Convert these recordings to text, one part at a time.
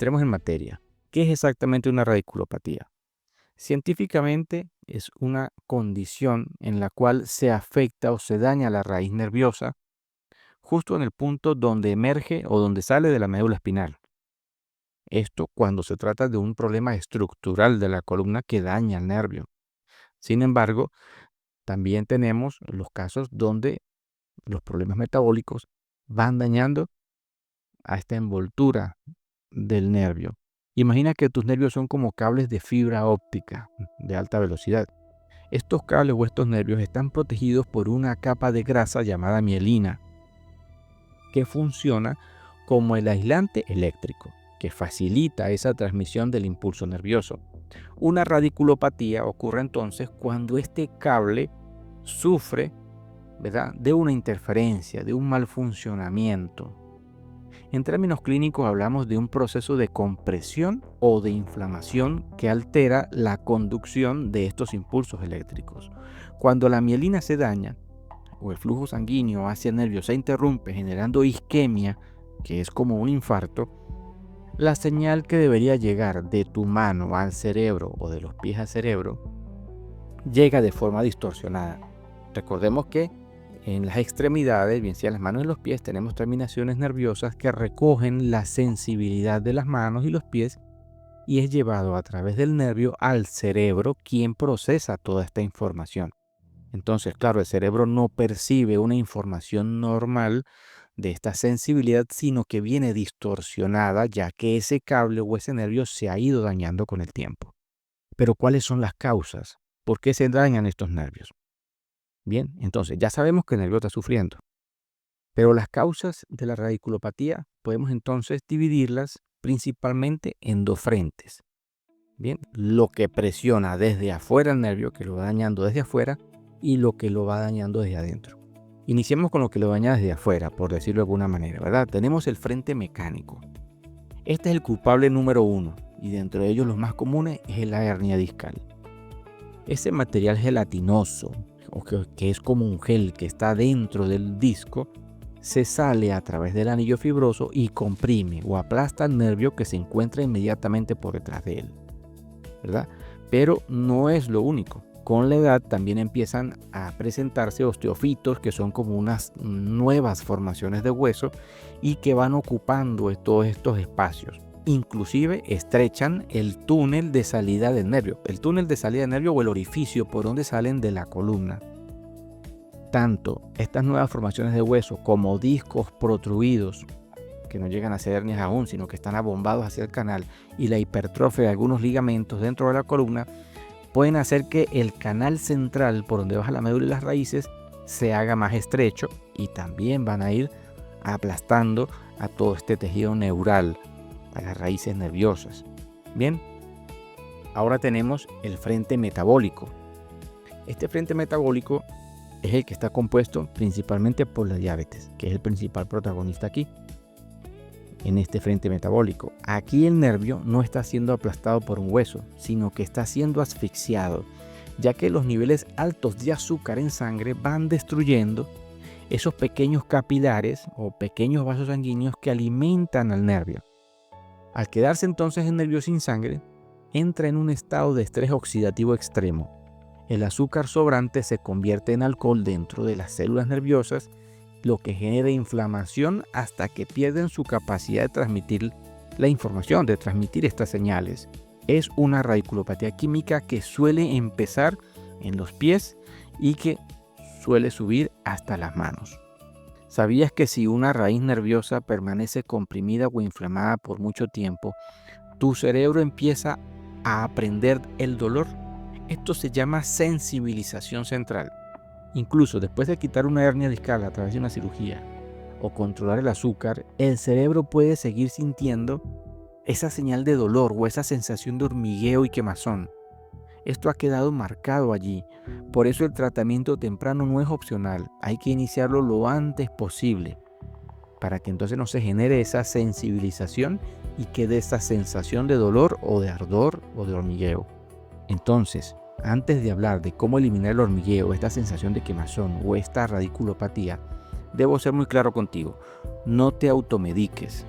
Entremos en materia. ¿Qué es exactamente una radiculopatía? Científicamente es una condición en la cual se afecta o se daña la raíz nerviosa justo en el punto donde emerge o donde sale de la médula espinal. Esto cuando se trata de un problema estructural de la columna que daña el nervio. Sin embargo, también tenemos los casos donde los problemas metabólicos van dañando a esta envoltura del nervio. Imagina que tus nervios son como cables de fibra óptica de alta velocidad. Estos cables o estos nervios están protegidos por una capa de grasa llamada mielina, que funciona como el aislante eléctrico, que facilita esa transmisión del impulso nervioso. Una radiculopatía ocurre entonces cuando este cable sufre, ¿verdad?, de una interferencia, de un mal funcionamiento. En términos clínicos hablamos de un proceso de compresión o de inflamación que altera la conducción de estos impulsos eléctricos. Cuando la mielina se daña o el flujo sanguíneo hacia el nervio se interrumpe generando isquemia, que es como un infarto, la señal que debería llegar de tu mano al cerebro o de los pies al cerebro llega de forma distorsionada. Recordemos que en las extremidades, bien sea las manos y los pies, tenemos terminaciones nerviosas que recogen la sensibilidad de las manos y los pies y es llevado a través del nervio al cerebro, quien procesa toda esta información. Entonces, claro, el cerebro no percibe una información normal de esta sensibilidad, sino que viene distorsionada, ya que ese cable o ese nervio se ha ido dañando con el tiempo. Pero, ¿cuáles son las causas? ¿Por qué se dañan estos nervios? Bien, entonces ya sabemos que el nervio está sufriendo, pero las causas de la radiculopatía podemos entonces dividirlas principalmente en dos frentes. Bien, lo que presiona desde afuera el nervio, que lo va dañando desde afuera, y lo que lo va dañando desde adentro. Iniciemos con lo que lo daña desde afuera, por decirlo de alguna manera, ¿verdad? Tenemos el frente mecánico. Este es el culpable número uno, y dentro de ellos los más comunes es la hernia discal. Ese material gelatinoso, o que es como un gel que está dentro del disco, se sale a través del anillo fibroso y comprime o aplasta el nervio que se encuentra inmediatamente por detrás de él, ¿verdad? Pero no es lo único. Con la edad también empiezan a presentarse osteofitos, que son como unas nuevas formaciones de hueso y que van ocupando todos estos espacios. Inclusive estrechan el túnel de salida del nervio. El túnel de salida del nervio o el orificio por donde salen de la columna. Tanto estas nuevas formaciones de hueso como discos protruidos, que no llegan a ser hernias aún, sino que están abombados hacia el canal, y la hipertrofia de algunos ligamentos dentro de la columna, pueden hacer que el canal central por donde baja la médula y las raíces se haga más estrecho y también van a ir aplastando a todo este tejido neural, a las raíces nerviosas. Bien, ahora tenemos el frente metabólico. Este frente metabólico es el que está compuesto principalmente por la diabetes, que es el principal protagonista aquí, en este frente metabólico. Aquí el nervio no está siendo aplastado por un hueso, sino que está siendo asfixiado, ya que los niveles altos de azúcar en sangre van destruyendo esos pequeños capilares o pequeños vasos sanguíneos que alimentan al nervio. Al quedarse entonces el nervio sin sangre, entra en un estado de estrés oxidativo extremo. El azúcar sobrante se convierte en alcohol dentro de las células nerviosas, lo que genera inflamación hasta que pierden su capacidad de transmitir la información, de transmitir estas señales. Es una radiculopatía química que suele empezar en los pies y que suele subir hasta las manos. ¿Sabías que si una raíz nerviosa permanece comprimida o inflamada por mucho tiempo, tu cerebro empieza a aprender el dolor? Esto se llama sensibilización central. Incluso después de quitar una hernia discal a través de una cirugía o controlar el azúcar, el cerebro puede seguir sintiendo esa señal de dolor o esa sensación de hormigueo y quemazón. Esto ha quedado marcado allí. Por eso el tratamiento temprano no es opcional. Hay que iniciarlo lo antes posible para que entonces no se genere esa sensibilización y quede esa sensación de dolor o de ardor o de hormigueo. Entonces, antes de hablar de cómo eliminar el hormigueo, esta sensación de quemazón o esta radiculopatía, debo ser muy claro contigo. No te automediques.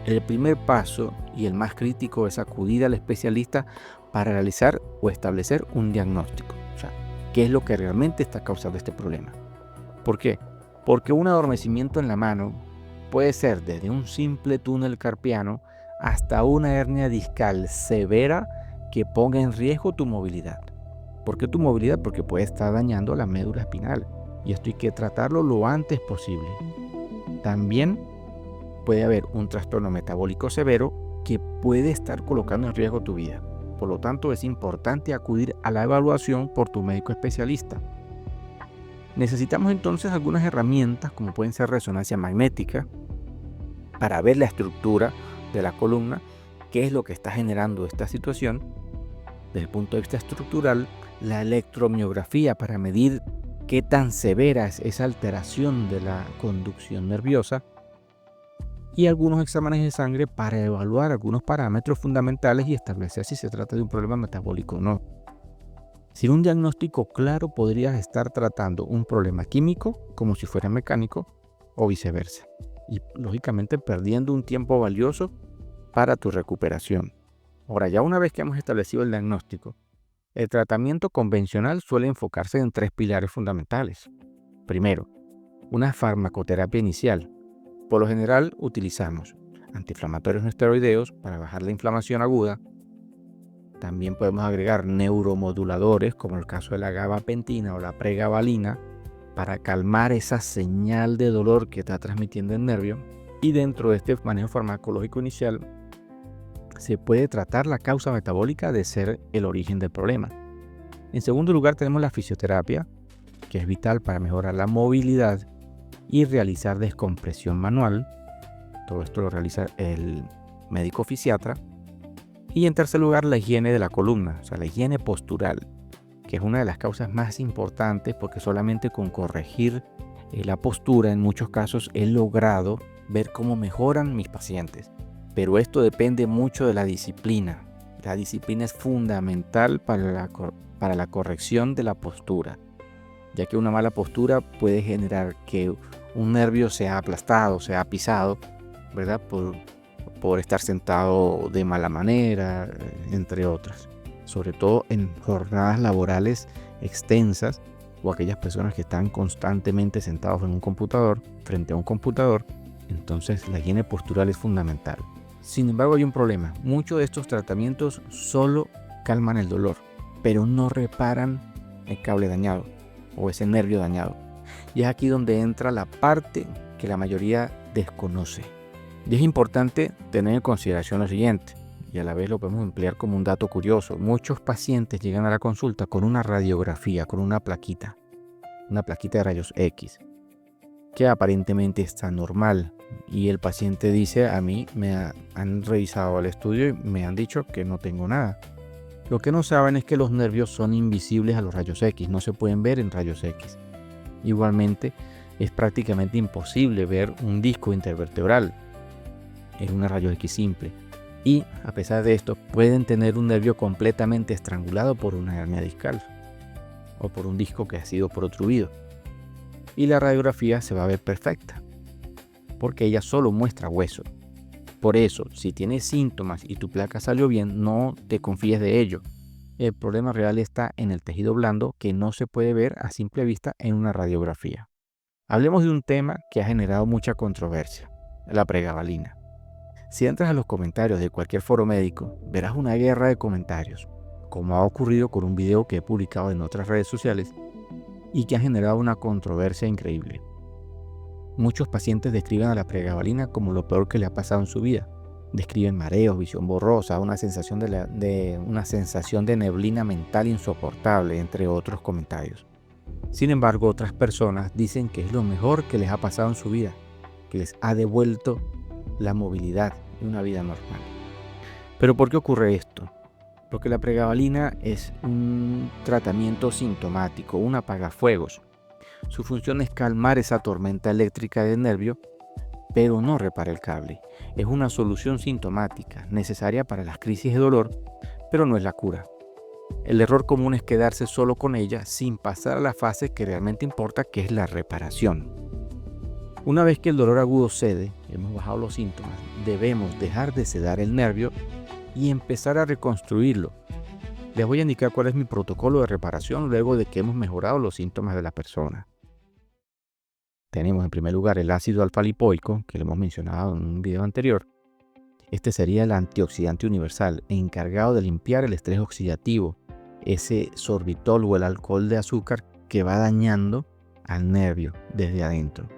El primer paso y el más crítico es acudir al especialista para realizar o establecer un diagnóstico. O sea, ¿qué es lo que realmente está causando este problema? ¿Por qué? Porque un adormecimiento en la mano puede ser desde un simple túnel carpiano hasta una hernia discal severa que ponga en riesgo tu movilidad. ¿Por qué tu movilidad? Porque puede estar dañando la médula espinal y esto hay que tratarlo lo antes posible. También puede haber un trastorno metabólico severo que puede estar colocando en riesgo tu vida. Por lo tanto, es importante acudir a la evaluación por tu médico especialista. Necesitamos entonces algunas herramientas como pueden ser resonancia magnética para ver la estructura de la columna, qué es lo que está generando esta situación desde el punto de vista estructural, la electromiografía para medir qué tan severa es esa alteración de la conducción nerviosa y algunos exámenes de sangre para evaluar algunos parámetros fundamentales y establecer si se trata de un problema metabólico o no. Sin un diagnóstico claro podrías estar tratando un problema químico como si fuera mecánico o viceversa y lógicamente perdiendo un tiempo valioso para tu recuperación. Ahora, ya una vez que hemos establecido el diagnóstico, el tratamiento convencional suele enfocarse en 3 pilares fundamentales. Primero, una farmacoterapia inicial. Por lo general utilizamos antiinflamatorios no esteroideos para bajar la inflamación aguda. También podemos agregar neuromoduladores, como el caso de la gabapentina o la pregabalina, para calmar esa señal de dolor que está transmitiendo el nervio. Y dentro de este manejo farmacológico inicial, se puede tratar la causa metabólica de ser el origen del problema. En segundo lugar, tenemos la fisioterapia, que es vital para mejorar la movilidad y realizar descompresión manual. Todo esto lo realiza el médico fisiatra. Y en tercer lugar, la higiene de la columna, o sea, la higiene postural, que es una de las causas más importantes porque solamente con corregir la postura en muchos casos he logrado ver cómo mejoran mis pacientes. Pero esto depende mucho de la disciplina. La disciplina es fundamental para la corrección de la postura, ya que una mala postura puede generar que un nervio sea aplastado, sea pisado, ¿verdad? Por estar sentado de mala manera, entre otras. Sobre todo en jornadas laborales extensas o aquellas personas que están constantemente sentados en un computador, frente a un computador, entonces la higiene postural es fundamental. Sin embargo, hay un problema. Muchos de estos tratamientos solo calman el dolor, pero no reparan el cable dañado o ese nervio dañado. Y es aquí donde entra la parte que la mayoría desconoce. Y es importante tener en consideración lo siguiente, y a la vez lo podemos emplear como un dato curioso. Muchos pacientes llegan a la consulta con una radiografía, con una plaquita de rayos X, que aparentemente está normal. Y el paciente dice, a mí han revisado el estudio y me han dicho que no tengo nada. Lo que no saben es que los nervios son invisibles a los rayos X, no se pueden ver en rayos X. Igualmente, es prácticamente imposible ver un disco intervertebral en una rayos X simple. Y a pesar de esto, pueden tener un nervio completamente estrangulado por una hernia discal o por un disco que ha sido protruido. Y la radiografía se va a ver perfecta, porque ella solo muestra hueso. Por eso, si tienes síntomas y tu placa salió bien, no te confíes de ello. El problema real está en el tejido blando que no se puede ver a simple vista en una radiografía. Hablemos de un tema que ha generado mucha controversia, la pregabalina. Si entras a los comentarios de cualquier foro médico, verás una guerra de comentarios, como ha ocurrido con un video que he publicado en otras redes sociales y que ha generado una controversia increíble. Muchos pacientes describen a la pregabalina como lo peor que le ha pasado en su vida. Describen mareos, visión borrosa, una sensación de neblina mental insoportable, entre otros comentarios. Sin embargo, otras personas dicen que es lo mejor que les ha pasado en su vida, que les ha devuelto la movilidad y una vida normal. ¿Pero por qué ocurre esto? Porque la pregabalina es un tratamiento sintomático, un apagafuegos. Su función es calmar esa tormenta eléctrica del nervio, pero no repara el cable. Es una solución sintomática, necesaria para las crisis de dolor, pero no es la cura. El error común es quedarse solo con ella sin pasar a la fase que realmente importa, que es la reparación. Una vez que el dolor agudo cede, hemos bajado los síntomas, debemos dejar de sedar el nervio y empezar a reconstruirlo. Les voy a indicar cuál es mi protocolo de reparación luego de que hemos mejorado los síntomas de la persona. Tenemos en primer lugar el ácido alfa-lipoico, que lo hemos mencionado en un video anterior. Este sería el antioxidante universal, encargado de limpiar el estrés oxidativo, ese sorbitol o el alcohol de azúcar que va dañando al nervio desde adentro.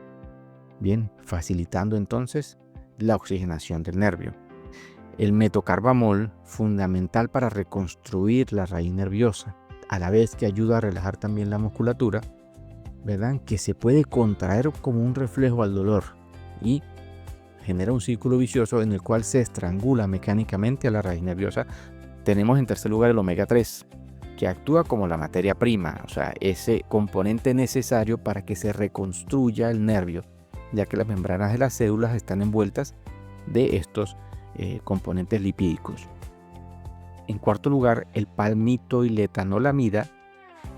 Bien, facilitando entonces la oxigenación del nervio. El metocarbamol, fundamental para reconstruir la raíz nerviosa, a la vez que ayuda a relajar también la musculatura, ¿verdad? Que se puede contraer como un reflejo al dolor y genera un círculo vicioso en el cual se estrangula mecánicamente a la raíz nerviosa. Tenemos en tercer lugar el omega 3, que actúa como la materia prima, o sea, ese componente necesario para que se reconstruya el nervio, ya que las membranas de las células están envueltas de estos componentes lipídicos. En cuarto lugar, el palmitoiletanolamida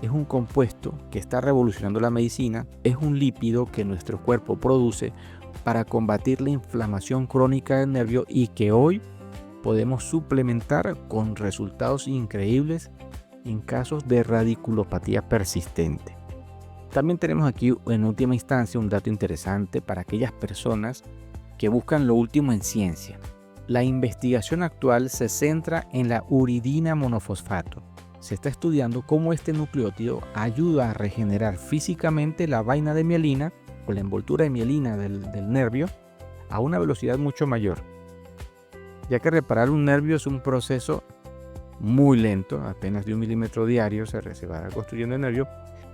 es un compuesto que está revolucionando la medicina. Es un lípido que nuestro cuerpo produce para combatir la inflamación crónica del nervio y que hoy podemos suplementar con resultados increíbles en casos de radiculopatía persistente. También tenemos aquí en última instancia un dato interesante para aquellas personas que buscan lo último en ciencia. La investigación actual se centra en la uridina monofosfato. Se está estudiando cómo este nucleótido ayuda a regenerar físicamente la vaina de mielina o la envoltura de mielina del nervio a una velocidad mucho mayor, ya que reparar un nervio es un proceso muy lento, apenas de 1 milímetro diario se va construyendo el nervio,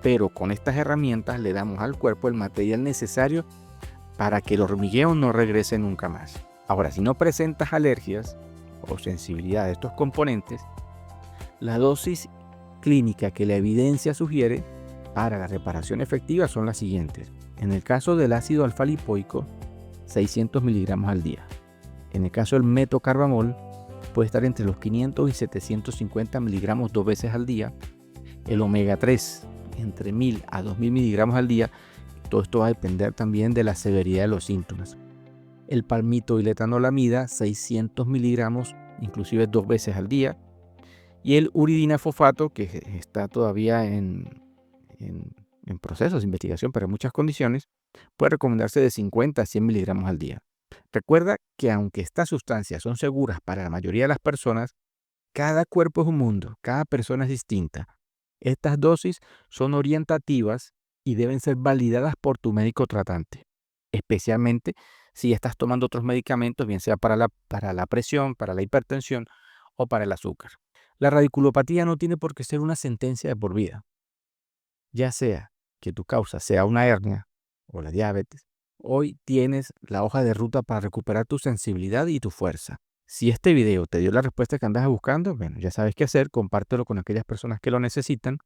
pero con estas herramientas le damos al cuerpo el material necesario para que el hormigueo no regrese nunca más. Ahora, si no presentas alergias o sensibilidad a estos componentes, la dosis clínica que la evidencia sugiere para la reparación efectiva son las siguientes. En el caso del ácido alfa-lipoico, 600 miligramos al día. En el caso del metocarbamol, puede estar entre los 500 y 750 miligramos 2 veces al día. El omega 3, entre 1000 a 2000 miligramos al día. Todo esto va a depender también de la severidad de los síntomas. El palmitoiletanolamida, 600 miligramos, inclusive 2 veces al día. Y el uridina fosfato, que está todavía en procesos de investigación para muchas condiciones, puede recomendarse de 50 a 100 miligramos al día. Recuerda que aunque estas sustancias son seguras para la mayoría de las personas, cada cuerpo es un mundo, cada persona es distinta. Estas dosis son orientativas y deben ser validadas por tu médico tratante, especialmente si estás tomando otros medicamentos, bien sea para la presión, para la hipertensión o para el azúcar. La radiculopatía no tiene por qué ser una sentencia de por vida. Ya sea que tu causa sea una hernia o la diabetes, hoy tienes la hoja de ruta para recuperar tu sensibilidad y tu fuerza. Si este video te dio la respuesta que andas buscando, bueno, ya sabes qué hacer, compártelo con aquellas personas que lo necesitan,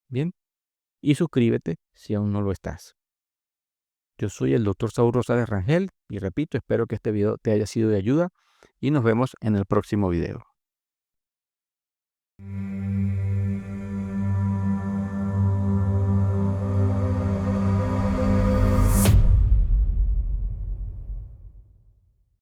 ¿bien? Y suscríbete si aún no lo estás. Yo soy el Dr. Saúl Rosales Rangel y repito, espero que este video te haya sido de ayuda y nos vemos en el próximo video.